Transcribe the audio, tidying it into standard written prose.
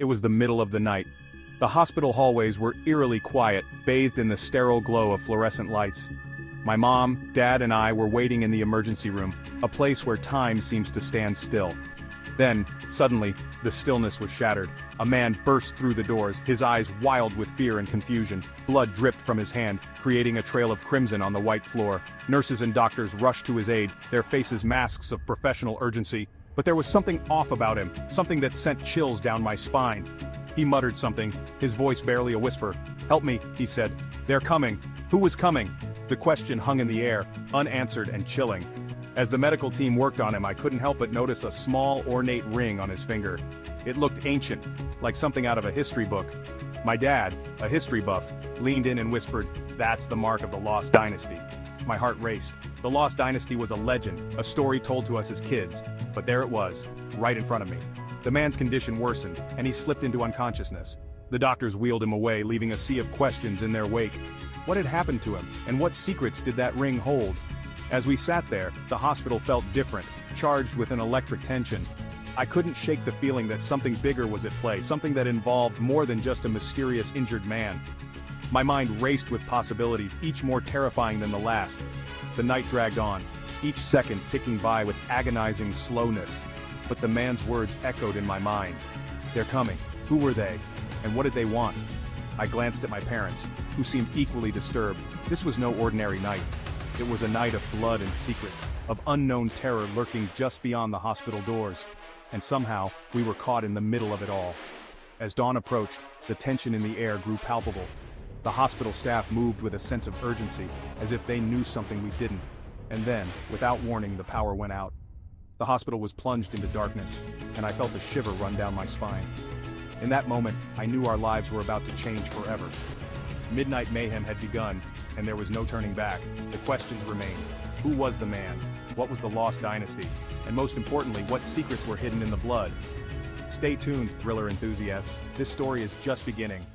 It was the middle of the night. The hospital hallways were eerily quiet, bathed in the sterile glow of fluorescent lights. My mom, dad, and I were waiting in the emergency room, a place where time seems to stand still. Then, suddenly, the stillness was shattered. A man burst through the doors, his eyes wild with fear and confusion. Blood dripped from his hand, creating a trail of crimson on the white floor. Nurses and doctors rushed to his aid, their faces masks of professional urgency. But there was something off about him, something that sent chills down my spine. He muttered something, his voice barely a whisper. "Help me," he said. "They're coming." Who was coming? The question hung in the air, unanswered and chilling. As the medical team worked on him, I couldn't help but notice a small, ornate ring on his finger. It looked ancient, like something out of a history book. My dad, a history buff, leaned in and whispered, "That's the mark of the Lost Dynasty." My heart raced. The Lost Dynasty was a legend, a story told to us as kids. But there it was, right in front of me. The man's condition worsened, and he slipped into unconsciousness. The doctors wheeled him away, leaving a sea of questions in their wake. What had happened to him, and what secrets did that ring hold? As we sat there, the hospital felt different, charged with an electric tension. I couldn't shake the feeling that something bigger was at play, something that involved more than just a mysterious injured man. My mind raced with possibilities, each more terrifying than the last. The night dragged on, each second ticking by with agonizing slowness. But the man's words echoed in my mind. They're coming. Who were they? And what did they want? I glanced at my parents, who seemed equally disturbed. This was no ordinary night. It was a night of blood and secrets, of unknown terror lurking just beyond the hospital doors. And somehow, we were caught in the middle of it all. As dawn approached, the tension in the air grew palpable. The hospital staff moved with a sense of urgency, as if they knew something we didn't. And then, without warning, the power went out. The hospital was plunged into darkness, and I felt a shiver run down my spine. In that moment, I knew our lives were about to change forever. Midnight mayhem had begun, and there was no turning back. The questions remained. Who was the man? What was the Lost Dynasty? And most importantly, what secrets were hidden in the blood? Stay tuned, thriller enthusiasts. This story is just beginning.